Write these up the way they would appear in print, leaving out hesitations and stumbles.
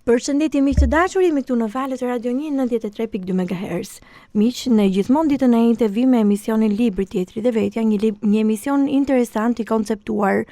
Përshëndetje miq të dashur, jemi këtu në valët e Radio 1 93.2 MHz. Miq, ne gjithmonë ditën e njëjtë vi me emisionin Libri, tjetri dhe vetja, një emision interesant i konceptuar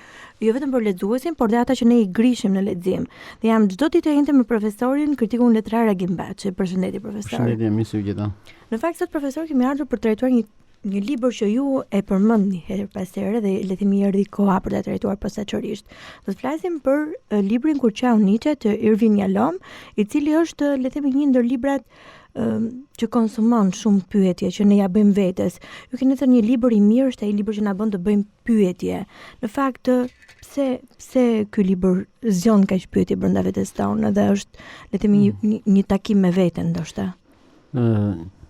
jo vetëm për lexuesin, por dhe ata që ne i grishim në lexim. Dhe jam çdo ditë e njëjtë me profesorin, kritikun letrar Agim Baçi. Përshëndetje profesor. Përshëndetje, mirë se u gjeta. Në fakt sot profesor kemi ardhur për të trajtuar një libër që ju e përmendni herë pas here dhe le të themi erdhi koha për ta trajtuar posaçërisht. Do të flasim për librin Kurçau Nicja të Irvin Yalom, i cili është le të themi një ndër librat që konsumon shumë pyetje që ne ja bëjmë vetes. Ju keni thënë një libër i mirë është ai libër që na bën të bëjmë pyetje. Në fakt pse ky libër zgjon kaq pyetje brenda vetes tonë dhe është le të themi një takim me veten ndoshta.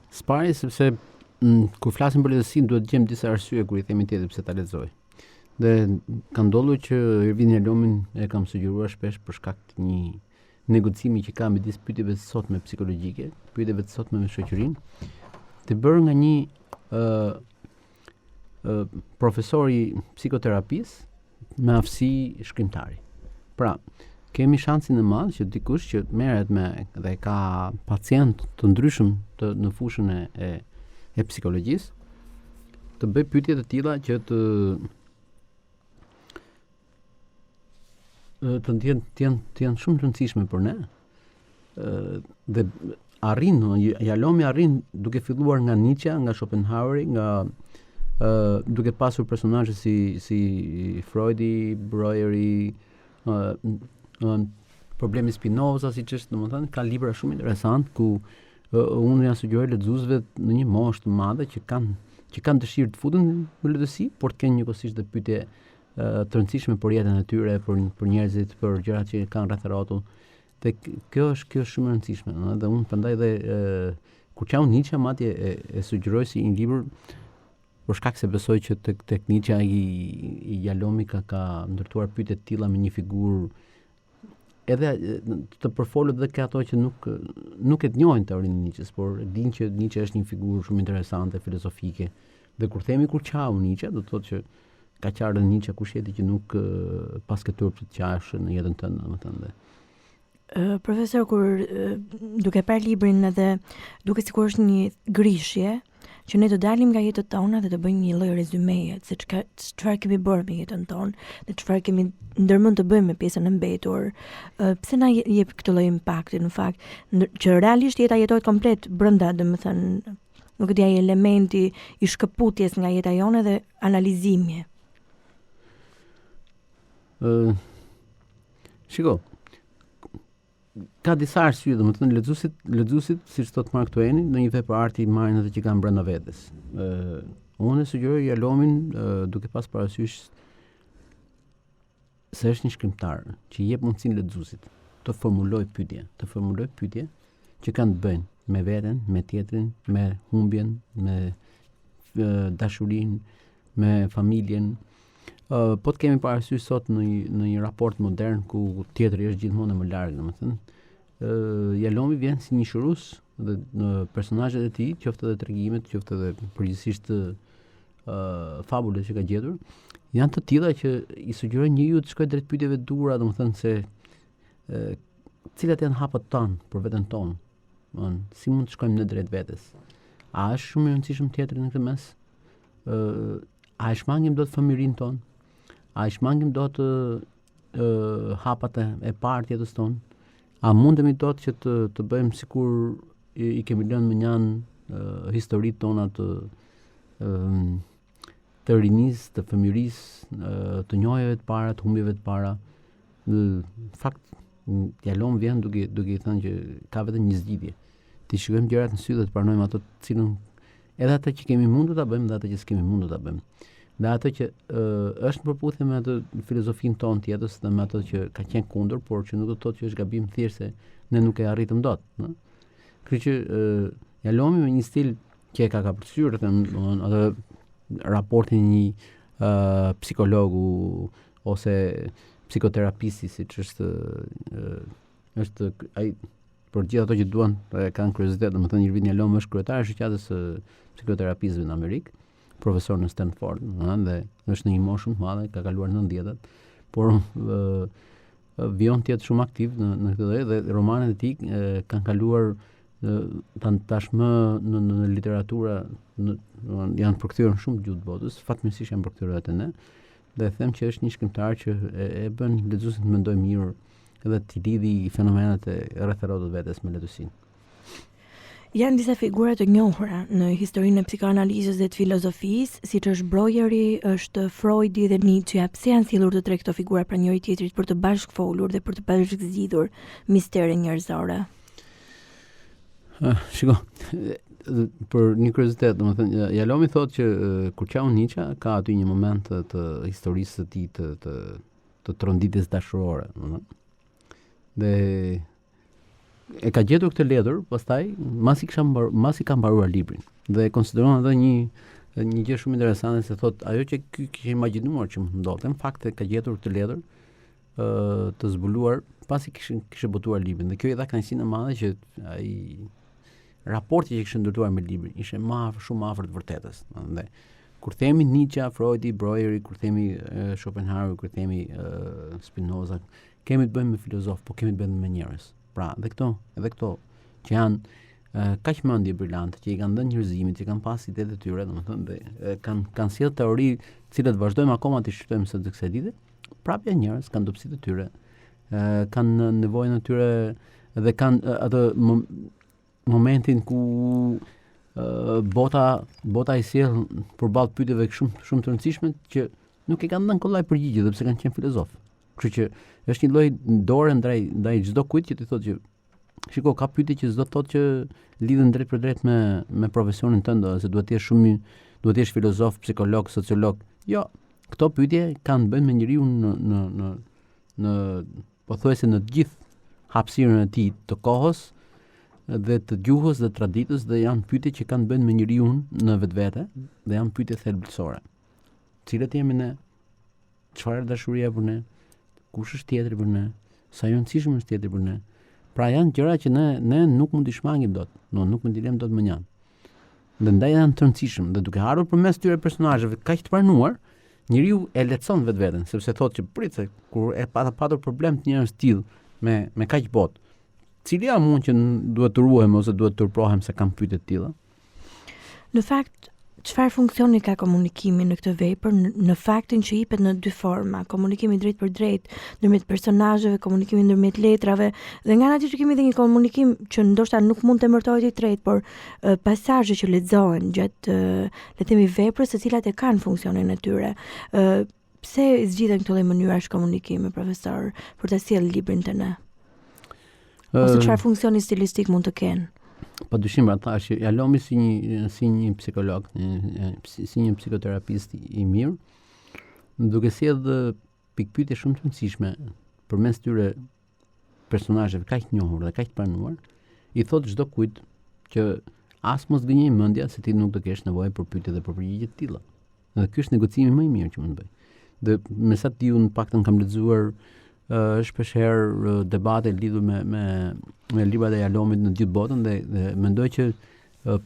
Spari sepse kur flasim për lehtësinë duhet të gjejmë disa arsye kur i themi tjetër pse ta lexoj. Dhe ka ndodhur që Irvin Yalomin e kam sugjeruar shpesh për shkak të një negocimi që ka midis pyetjeve të sotme psikologjike, pyetjeve të sotme me shoqërinë, të bërë nga një profesor i psikoterapisë me aftësi shkrimtari. Pra, kemi shansin e madh që dikush që merret dhe ka pacient të ndryshëm në fushën e psikologjisë të bëj pyetje të tilla që të jenë shumë të rëndësishme për ne. Dhe Yalomi arrin duke filluar nga Nicja, nga Schopenhaueri, duke pasur personazhe si Freudi, Breueri, problemi Spinoza, siç është, domethënë, ka libra shumë interesant ku unë ja sugjeroj lexuesve në një moshë të madhe që kanë dëshirë të futen në lehtësi, por të kenë njëkohësisht dhe pyetje të rëndësishme për jetën e tyre, për njerëzit, për gjërat që kanë rreth rrotull. Dhe kjo është shumë e rëndësishme, no? Dhe unë prandaj dhe Kurçau Nicja madje e sugjeroj si një libër për shkak se besoj që tek Nicja i Yalomi ka ndërtuar pyetje të tilla me një figurë edhe të përfolët dhe ka ato që nuk e njohin teorinë e Nicyes, por dinë që Nicja është një figurë shumë interesante, filozofike. Dhe kur themi Kurçau Nicja, do të thotë që ka qartë Nicja kush jeti që nuk pas këtë turp të qash në jetën tënde, domethënë. Profesor, kur duke parë librin edhe duke sikur është një grishje që ne të dalim nga jetët tona dhe të bëjmë një lloj rezumeje se çfarë kemi bërë me jetën tonë dhe çfarë kemi ndërmend të bëjmë me pjesën e mbetur. Pse na jep këtë lloj impakti në fakt që realisht jeta jetohet komplet brenda, domethënë, nuk e di ai elementi i shkëputjes nga jeta jone dhe analizimi. Shiko, ka disa arsye, domethënë lexuesit siç thot Mark Twaini, në një vepër arti marrin atë që kanë brenda vetes. Unë sugjeroj Yalomin duke pas parasysh se është një shkrimtar që jep mundësinë lexuesit të formulojë pyetje që kanë të bëjnë me veten, me tjetrin, me humbjen, me dashurinë, me familjen. Po të kemi parasysh sot në një raport modern ku tjetri është gjithmonë më larg, domethënë. Yalomi vjen si një shërus dhe në personazhet e tij, qoftë edhe tregimet, qoftë edhe përgjithsisht fabulet që ka gjetur, janë të tilla që i sugjerojnë njeriu të shkojë drejt pyetjeve të dura, domethënë se cilat janë hapat tanë për veten tonë. Si mund të shkojmë në drejt vetes? A është shumë i rëndësishëm tjetri në këtë mes? A e shmangim dot fëmijërinë tonë? A e shmangim dot hapat e parë të jetës tonë? A mundemi dot që të bëjmë sikur i kemi lënë më njanë historitë tona të rinisë, të fëmijërisë, të njohjeve të para, të humbjeve të para. Në fakt, Yalom vjen duke i thënë që ka vetëm një zgjidhje. Të shikojmë gjërat në sy dhe të pranojmë ato të cilën edhe ato që kemi mundur ta bëjmë dhe ato që s'kemi mundur ta bëjmë. Dhe ato që është në përputhje me atë filozofinë tonë të jetës dhe me ato që ka qenë kundër, por që nuk do të thotë që është gabim thjesht se ne nuk e arritëm dot, no? Kështu që Yalomi me një stil që e ka përcjellur atë raportin një psikologu ose psikoterapisti, siç është ai për gjithë ato që duan kanë kuriozitet, domethënë Irvin Yalom është kryetari i shoqatës së psikoterapistëve në Amerikë, profesor në Stanford, dhe është në një moshë shumë të madhe, ka kaluar 90-tat, por vijon të jetë shumë aktiv në këtë lloj dhe romanet e tij kanë kaluar tashmë në literatura janë përkthyer në shumë gjuhë të botës, fatmirësisht janë përkthyer edhe ne. Dhe them që është një shkrimtar që e bën lexuesin të mendojë mirë edhe të lidhi fenomenet e rreth vetes me lehtësinë. Janë disa figura të njohura në historinë e psikoanalizës dhe të filozofisë, siç është Breueri, është Freudi dhe Nicja. Pse janë sjellur të tre këto figura pra njëri tjetrit për të bashkëfolur dhe për të bashkëzgjidhur mistere njerëzore? Shiko, për një kuriozitet, domethënë Jalomi thotë që kur qau Nicja ka aty një moment të historisë së tij të tronditjes dashurore, domethënë. Dhe e ka gjetur këtë letër, pastaj masi ka mbaruar librin. Dhe e konsideron edhe një gjë shumë interesante se thotë ajo që ky kishte imagjinuar që mund ndodhte, në fakt ka gjetur këtë letër të zbuluar pasi kishte botuar librin. Dhe kjo i dha kënaqësinë e madhe që ai raporti që kishte ndërtuar me librin ishte shumë afër të vërtetës. Dhe kur themi Nicja, Freudi, Breueri, kur themi Schopenhauer, kur themi Spinoza, kemi të bëjmë me filozof, po kemi të bëjmë me njerëz. Pra, edhe këto që janë kaq mendje brillante, që i kanë dhënë njerëzimit, që kanë pas idetë të tyre, domethënë dhe kanë sjell teori, të cilat vazhdojmë akoma të shqyrtojmë sot kësaj dite. Prapë janë njerëz, kanë dobësitë e tyre, kanë nevojën e tyre dhe kanë atë momentin ku bota i sjell përballë pyetjeve shumë të rëndësishme që nuk i kanë dhënë kollaj përgjigje dhe pse kanë qenë filozof. Kështu që është një lloj dore ndaj çdo kujt që ti thotë që shiko, ka pyetje që s'do thotë që lidhen drejt për drejt me profesionin tënd, se duhet të jesh filozof, psikolog, sociolog. Jo, këto pyetje kanë bënë me njeriu në pothuajse në të gjithë hapësirën e tij të kohës dhe të gjuhës dhe traditës, dhe janë pyetje që kanë bënë me njeriu në vetvete dhe janë pyetje thelbësore. Cilët jemi ne? Çfarë dashuria për ne? Kush është tjetri për ne? Sa i rëndësishëm është tjetri për ne? Pra janë gjëra që ne nuk mund t'i shmangim dot, nuk mund t'i lëm dot më njan. Dhe ndaj janë të rëndësishëm dhe duke ardhur përmes tyre personazheve kaq të pranuar, njeriu e lehtëson vetveten, sepse thotë që prit se kur e patur problem të njerëz të tillë me kaq botë, cili jam unë që duhet të ruhem ose duhet të turprohem se kam pyetje të tilla? Në fakt, çfarë funksioni ka komunikimi në këtë vepër, në faktin që jepet në dy forma, komunikimi drejt për drejt ndërmjet personazheve, komunikimi ndërmjet letrave, dhe nga ana tjetër kemi edhe një komunikim që ndoshta nuk mund të emërtohet i tretë, por pasazhe që lexohen gjatë le të themi veprës, të cilat e kanë funksionin e tyre. Pse zgjidhen këto lloj mënyrash komunikimi, profesor, për të sjellë librin të ne? Ose çfarë funksioni stilistik mund të kenë? Padyshim, thash që Jalomi si një psikolog, si një psikoterapist i mirë, duke sjellë pikpyetje shumë të rëndësishme përmes tyre personazheve kaq të njohur dhe kaq të pranuar, i thotë çdo kujt që as mos gënjej mendja se ti nuk do kesh nevojë për pyetje dhe për përgjigje të tilla. Dhe ky është negocimi më i mirë që mund të bëj. Dhe me sa ti unë paktën kam lexuar shpeshherë debate lidhur me librat e Jalomit në gjithë botën dhe mendoj që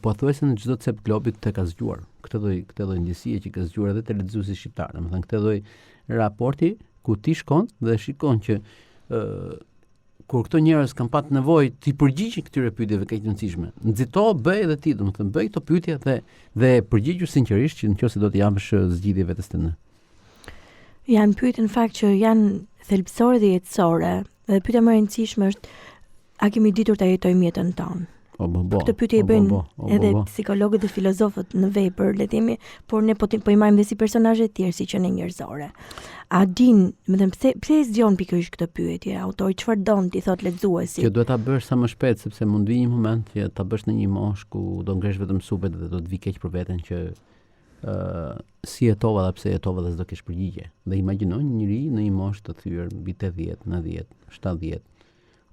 pothuajse në çdo cep globit të ka zgjuar këtë lloj ndjesie që ka zgjuar edhe te lexuesi shqiptar. Domethënë këtë lloj raporti ku ti shkon dhe shikon që kur këto njerëz kanë pat nevojë të përgjigjen këtyre pyetjeve kaq të rëndësishme, nxito bëj edhe ti, domethënë bëj këto pyetje dhe përgjigju sinqerisht që nëse do të japësh zgjidhje vetes tënde. Janë pyetje në fakt që janë thelbësore dhe jetësore, dhe pyetja më e rëndësishme është a kemi ditur ta jetojmë jetën tonë? Këtë pyetje i bëjnë edhe psikologët dhe filozofët në vepër, le të themi, por ne po i marrim dhe si personazhe të tjerë si qenie njerëzore. A din, më thënë, pse zgjon pikërisht këtë pyetje? Autori çfarë don ti thot lexuesi? Që duhet ta bësh sa më shpejt, sepse mund vi një moment që ta bësh në një moshë ku do ngresh vetëm supet dhe do të vi keq për veten që si jetova dhe pse jetova dhe s'do kesh përgjigje. Dhe imagjino një njeri në një moshë të thyer mbi 80, 90, 70,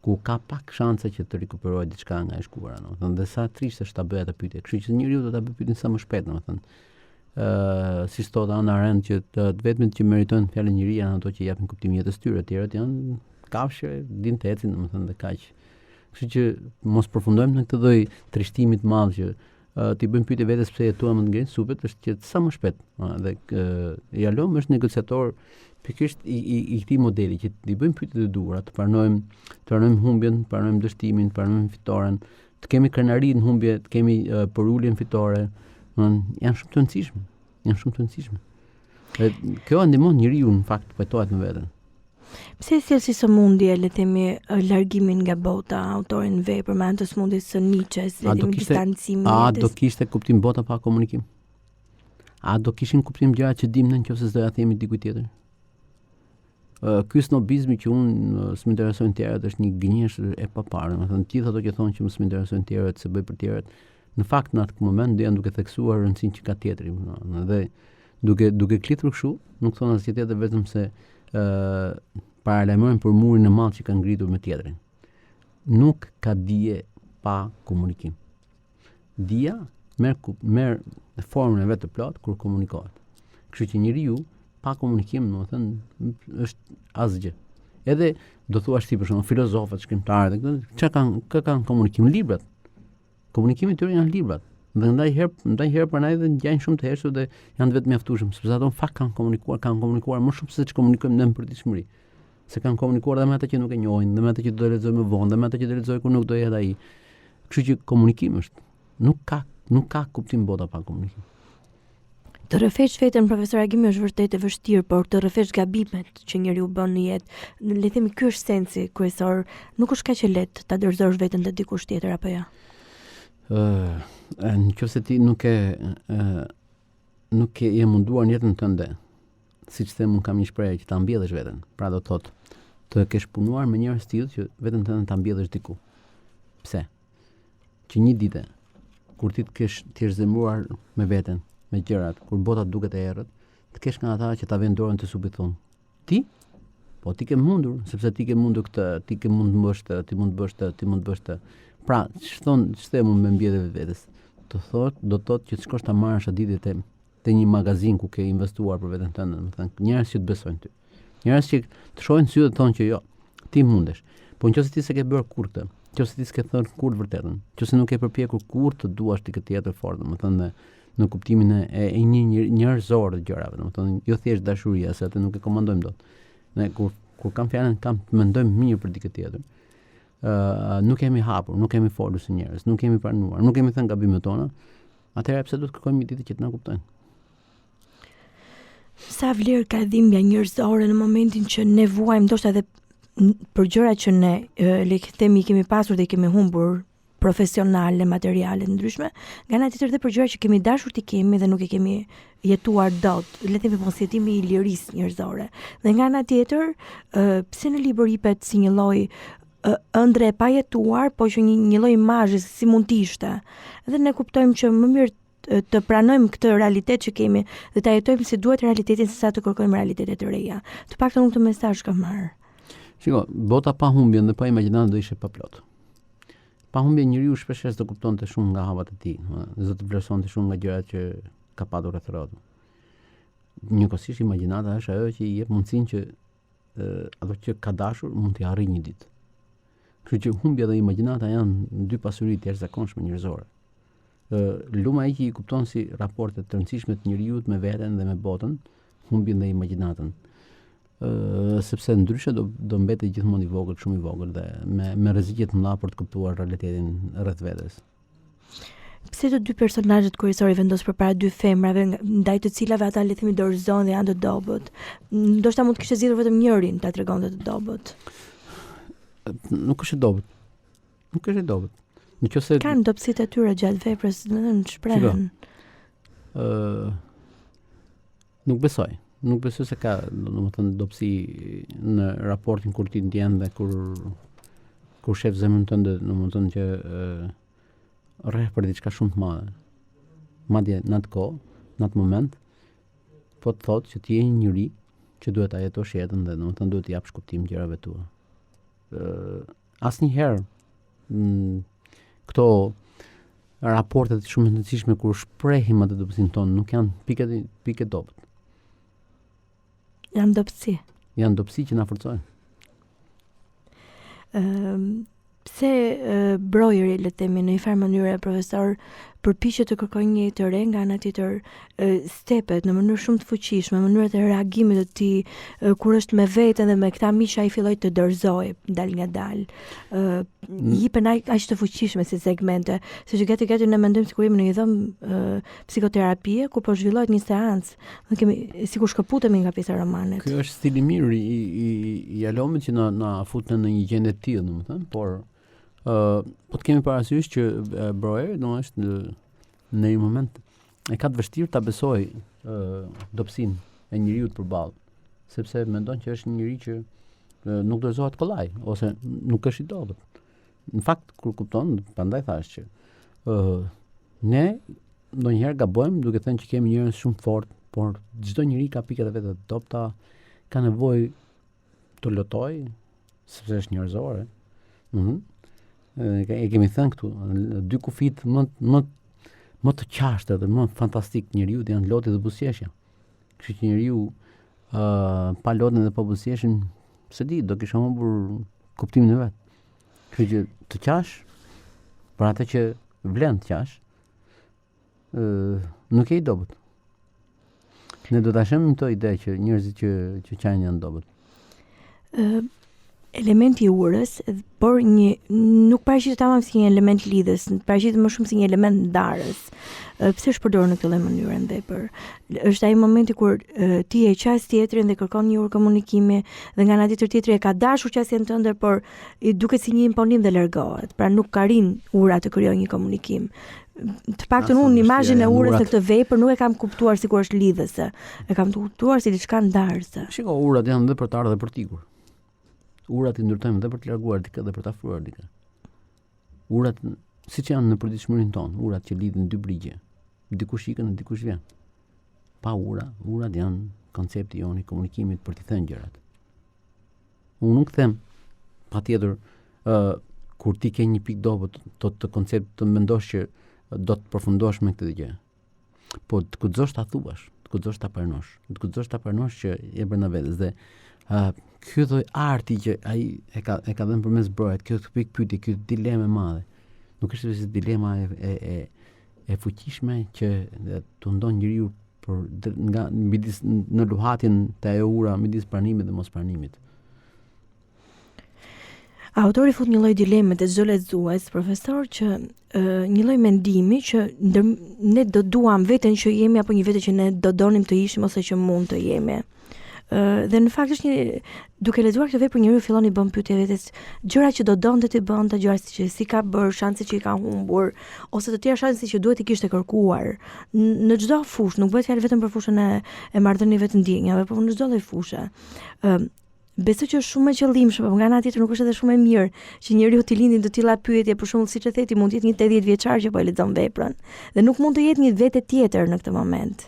ku ka pak shanse që të rikuperojë diçka nga e shkuara, domethënë, dhe sa trisht është ta bëjë atë pyetje. Kështu që njeriu do ta bëjë pyetjen sa më shpejt, domethënë. Si thot Ana Arendt që të vetmit që meritojnë fjalën njeri janë ato që japin kuptim jetës tyre, të tjerët janë kafshë, din të ecin, domethënë, dhe kaq. Kështu që mos përfundojmë në këtë lloj trishtimi të madh që ti bëjmë pyetje vetes pse jetuam në ngrenë supet, është që sa më shpejt. Dhe Jalom është negociator pikërisht i këtij modeli që ti bëjmë pyetjet e duhura, të pranojmë humbjen, të pranojmë dështimin, të pranojmë fitoren, të kemi krenari në humbje, të kemi përuljen fitore, janë shumë të rëndësishme. Dhe kjo ndihmon njeriu në fakt të pajtohet me veten. Pse sjell si sëmundje, le të themi, largimin nga bota, autorin vepër me anë të sëmundjes së Nicies, le të themi distancimin. A do kishte kuptim bota pa komunikim? A do kishin kuptim gjërat që dim ne nëse s'do ja themi dikujt tjetër? Ky snobizmi që unë s'më interesojnë tjerët është një gënjeshtër e paparë. Do të thënë gjithë ato që thonë që s'më interesojnë tjerët, se bëj për tjerët, në fakt në atë moment janë duke theksuar rëndësinë që ka tjetri. Dhe duke klitur kështu, nuk thonë asgjë tjetër vetëm se paralajmërojnë për murin e madh që kanë ngritur me tjetrin. Nuk ka dije pa komunikim. Dija merr formën e vet të plot kur komunikohet. Kështu që njeriu pa komunikim, domethënë, është asgjë. Edhe do thuash ti për shembull filozofët, shkrimtarët, çka kanë komunikim, librat. Komunikimi i tyre janë librat. Dhe ndajherë pranaj dhe ngjajnë shumë të heshtur dhe janë vetë mjaftueshëm, sepse ato në fakt kanë komunikuar më shumë se ç'komunikojmë ne në përditshmëri. Se kanë komunikuar dhe me ata që nuk e njohin, dhe me ata që do lexojmë më vonë, dhe me ata që do lexojë kur nuk do jetë ai. Kështu që komunikimi është. Nuk ka kuptim bota pa komunikim. Të rrëfesh veten, profesor Agimi, është vërtet e vështirë, por të rrëfesh gabimet që njeriu bën në jetë, le të themi ky është sensi kryesor, nuk është kaq e lehtë ta dorëzosh veten te dikush tjetër apo jo? Nëse ti nuk e munduar në jetën tënde, siç them, unë kam një shprehje që ta mbjellësh veten. Pra do thotë të kesh punuar me njerëz tillë që veten tënde ta mbjellësh diku. Pse? Që një ditë kur ti të kesh zemruar me veten, me gjërat, kur bota duket e errët, të kesh nga ata që ta vënë dorën te supi thon. Ti? Po ti ke mundur, sepse ti ke mundur këtë, ti ke mund të bësh këtë, ti mund të bësh këtë. Pra, ç'them unë me mbjellje vetes? Do të thotë që të shkosh ta marrësh atë ditë te një magazin ku ke investuar për veten tënde, domethënë njerëz që të besojnë ty. Njerëz që të shohin sy dhe të thonë që jo, ti mundesh. Po nëse ti s'e ke bërë kurrë këtë, nëse ti s'ke thënë kurrë vërtetën, nëse nuk e përpjekur kurrë të duash ti këtë tjetër fort, domethënë në kuptimin e një njerëzor të gjërave, domethënë jo thjesht dashuria, se atë nuk e komandojmë dot. Ne kur kam fjalën, kam mendojmë mirë për dikë tjetër. Nuk kemi hapur, nuk kemi folur si njerëz, nuk kemi pranuar, nuk kemi thënë gabimet tona. Atëherë pse do të kërkojmë një ditë që të na kuptojnë? Sa vlerë ka dhimbja njerëzore në momentin që ne vuajmë ndoshta edhe për gjërat që ne le të themi kemi pasur dhe kemi humbur profesionale, materiale ndryshme, nga ana tjetër dhe për gjëra që kemi dashur të kemi dhe nuk e kemi jetuar dot, le të themi posjetimi i lirisë njerëzore. Dhe nga ana tjetër, pse në libër jepet si një lloj ëndre e pajetuar, po që një lloj imazhi se si mund të ishte. Dhe ne kuptojmë që më mirë të pranojmë këtë realitet që kemi dhe ta jetojmë si duhet realitetin se sa të kërkojmë realitete të reja. Të paktën unë këtë mesazh kam marrë. Shiko, bota pa humbjen dhe pa imagjinatën do ishte pa plot. Pa humbjen njeriu shpesh do kuptonte shumë nga hapat e tij, do të vlerësonte shumë nga gjërat që ka patur rreth rrot. Njëkohësisht imagjinata është ajo që i jep mundësinë që ato që ka dashur mund t'i arrijë një ditë. Kështu që humbja dhe imagjinata janë dy pasuri të jashtëzakonshme njerëzore. Luma ai që i kupton si raporte të rëndësishme të njeriu me veten dhe me botën, humbjen dhe imagjinatën. Sepse ndryshe do mbetet gjithmonë i vogël, shumë i vogël dhe me rreziqe të mëdha për të kuptuar realitetin rreth vetes. Pse të dy personazhet kryesor i vendos përpara dy femrave, ndaj të cilave ata le të themi dorëzojnë dhe janë të dobët? Ndoshta mund të kishte zgjedhur vetëm njërin ta tregonte të dobët. Nuk është e dobët. Nuk është e dobët. Nëse kanë dobësitë e tyre gjatë veprës, domethënë shprehen. Nuk besoj se ka, domethënë, dobësi në raportin kur ti ndjen dhe kur shef zemrën tënde, domethënë që rreh për diçka shumë të madhe. Madje në atë kohë, në atë moment, po të thotë që ti je një njeri që duhet ta jetosh jetën dhe domethënë duhet të japësh kuptim gjërave tua. Asnjëherë këto raportet shumë të rëndësishme kur shprehim atë dobësinë tonë nuk janë pikë dobët. Janë dobësi. Janë dobësi që na forcojnë. Pse brojëri, le të themi, në një farë mënyrë, profesor, përpiqet të kërkojë një jetë të re, nga ana tjetër stepet në mënyrë shumë të fuqishme, mënyrat e reagimit të tij kur është me veten dhe me këta miq ai filloi të dorëzojë dal nga dal. Jipen aq të fuqishme si segmente, sepqë gati ne mendojmë sikur jemi në një dhomë psikoterapie ku po zhvillohet një seancë, ne kemi sikur shkëputemi nga pjesa e romanit. Ky është stili mirë i Alomit që na futën në një gjendje të tillë, domethënë, por po të kemi parasysh që Broer do është në një moment e ka të vështirë ta besoj dobësinë e njeriu përballë, sepse mendon që është një njeri që nuk dorëzohet kollaj ose nuk është i dobët. Në fakt kur kupton, prandaj thash që ne ndonjëherë gabojmë duke thënë që kemi njerëz shumë fort, por çdo njeri ka pikat e veta të dobta, ka nevojë të lotoj sepse është njerëzore. E kemi thënë këtu, dy kufit më të qashtë dhe më fantastik njeriu janë loti dhe buzëqeshja. Kështu që njeriu pa lotin dhe pa buzëqeshin, se di, do kisha humbur kuptimin e vet. Kështu që të qash, për atë që vlen të qash, nuk e i dobët. Ne do ta shemim këtë ide që njerëzit që qajnë janë dobët. Elementi i urës, por nuk paraqitet tamam si një element lidhës, paraqitet më shumë si një element ndarës. Pse është përdorur në këtë lloj mënyre në vepër? Është ai momenti kur ti e qas tjetrin dhe kërkon një urë komunikimi dhe nga ana tjetri e ka dashur qasjen tënde, por i duket si një imponim dhe largohet. Pra nuk ka rin ura të krijojë një komunikim. Të paktën unë imazhin e urës të këtë vepër nuk e kam kuptuar sikur është lidhëse. E kam kuptuar si diçka ndarëse. Shiko, urat janë dhe për të ardhur dhe për të ikur. Urat i ndërtojmë dhe për të larguar dikë dhe për të afruar dikë. Urat, siç janë në përditshmërinë tonë, urat që lidhin dy brigje, dikush ikën dhe dikush vjen. Pa urat janë koncepti jonë i komunikimit për t'i thënë gjërat. Unë nuk them patjetër kur ti ke një pikë dobët të koncept të mendosh që do të përfundosh me këtë gjë. Po të guxosh ta thuash, të guxosh ta pranosh që je brenda vetes dhe ky lloj arti që ai e ka dhënë përmes Brojet, kjo pikë pyetje, ky dilemë e madhe. Nuk është vetëm dilema e fuqishme që të ndon njeriu nga midis në luhatjen të ajo ura midis pranimit dhe mos pranimit. Autori fut një lloj dileme te çdo lexues, profesor, që një lloj mendimi që ne do duam veten që jemi apo një vete që ne do donim të ishim ose që mund të jemi. Dhe në fakt është duke lexuar këtë vepër njeriu fillon i bën pyetje vetes gjëra që do donte ti bënte, gjëra që si ka bërë, shanse që i ka humbur ose të tjera shanse që duhet i kishte kërkuar në çdo fushë, nuk bëhet fjalë vetëm për fushën e marrëdhënieve të ndjenjave, por në çdo lloj fushë. Besoj që është shumë e qëllimshme, por nga ana tjetër nuk është edhe shumë e mirë që njeriu t'i lindin të tilla pyetje, për shembull siç e theti, mund të jetë një 80 vjeçar që po e lexon veprën dhe nuk mund të jetë një vete tjetër në këtë moment.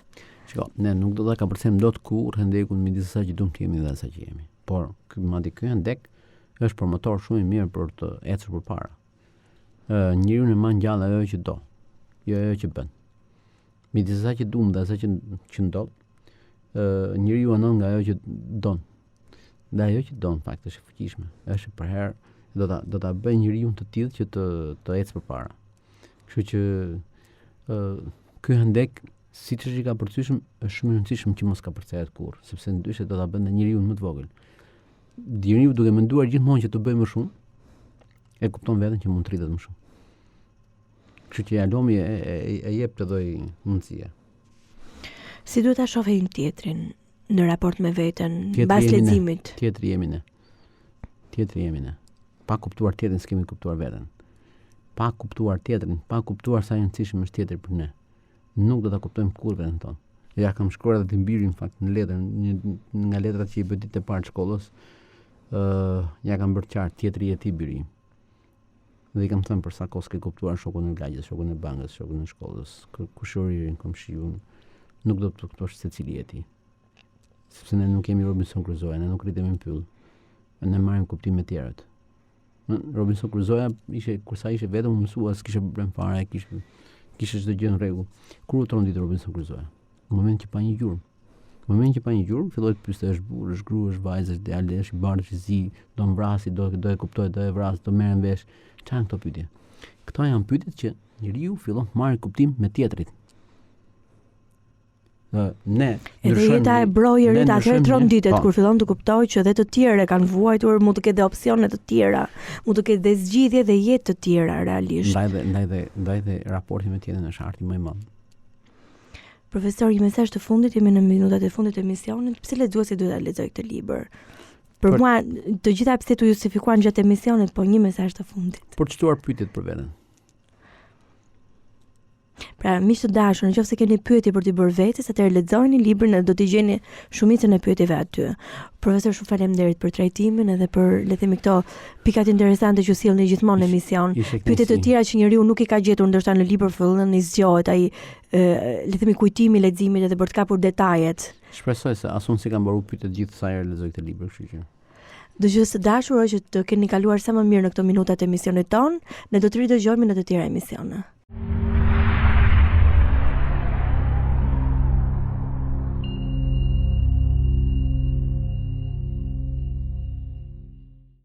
Shiko, ne nuk do ta kapërcem dot kur hendekun midis asaj që duam të jemi dhe asaj që jemi. Por ky hendek është promotor shumë i mirë për të ecur përpara. Njeriu në man gjallë ajo që do, jo ajo që bën. Midis asaj që duam dhe asaj që ndodh, njeriu anon nga ajo që don. Dhe ajo që don fakt është e fuqishme. Është për herë do ta bëj njeriu të tillë që të ecë përpara. Kështu që ky hendek siç është i ka përcyshëm, është shumë i rëndësishëm që mos ka përcjell kurrë, sepse ndryshe do ta bënte njeriu më të vogël. Njeriu duke menduar gjithmonë që të bëj më shumë, e kupton veten që mund të rritet më shumë. Kështu që Alomi e jep të lloj mundësie. Si duhet ta shohim tjetrin në raport me veten, mbas leximit? Tjetri jemi ne. Pa kuptuar tjetrin, s'kemi kuptuar veten. Pa kuptuar tjetrin, pa kuptuar sa e rëndësishëm është tjetri për ne, nuk do ta kuptojmë kurrë veten tonë. Ja kam shkruar edhe Libri në fakt në letër, nga letrat që i bëj ditë e parë të shkollës, ja kam bërë qartë tjetri e ti biri. Dhe i kam thënë për sa kohë s'ke kuptuar shokun e lagjes, shokun e bankës, shokun e shkollës, kushëririn, komshiun, nuk do të kuptosh secili e ti. Sepse ne nuk jemi Robinson Crusoe, ne nuk rritemi në pyll. Ne marrim kuptime të tjerët. Robinson Crusoe kur sa ishte vetëm mësua, s'kishte problem fare, kishte çdo gjë në rregull. Kur u trondit Robinson Crusoe? Në moment që pa një gjurmë, filloi të pyeste është burr, është gru, është vajzë, është djalë, është i bardhë, është i zi, do mbrasi, do e kuptoj, do e vras, do merrem vesh. Çan këto pyetje. Këto janë pyetjet që njeriu fillon të marrë kuptim me tjetrit. Ne edhe jeta e brojerit atëherë tronditet kur fillon të kuptoj që edhe të tjerë kanë vuajtur, mund të ketë opsione të tjera, mund të ketë dhe zgjidhje dhe jetë të tjera realisht. Ndaj dhe raporti me tjetrin është arti më i madh. Profesor, një mesazh të fundit, jemi në minutat e fundit të emisionit, pse lexuesi duhet ta lexojë këtë libër? Për mua të gjitha pse tu justifikuan gjatë emisionit, po një mesazh të fundit. Për të çuar pyetjet për veten. Pra, miqtë të dashur, nëse keni pyetje për t'i bërë vetes, atëherë lexojeni librin dhe do t'i gjeni shumicën e pyetjeve aty. Profesor, shumë faleminderit për trajtimin edhe për, le të themi, këto pikat interesante që sillni gjithmonë në emision. Pyetje të tjera që njeriu nuk i ka gjetur ndoshta në libër fillon i zgjohet ai, le të themi, kujtimi i leximit edhe për të kapur detajet. Shpresoj se asun si kam mbaruar pyetjet gjithë sa herë lexoj këtë libër, kështu që. Dëgjues të dashur, që të keni kaluar sa më mirë në këto minutat e emisionit ton, ne do të ridëgjojmë në të tjera emisione.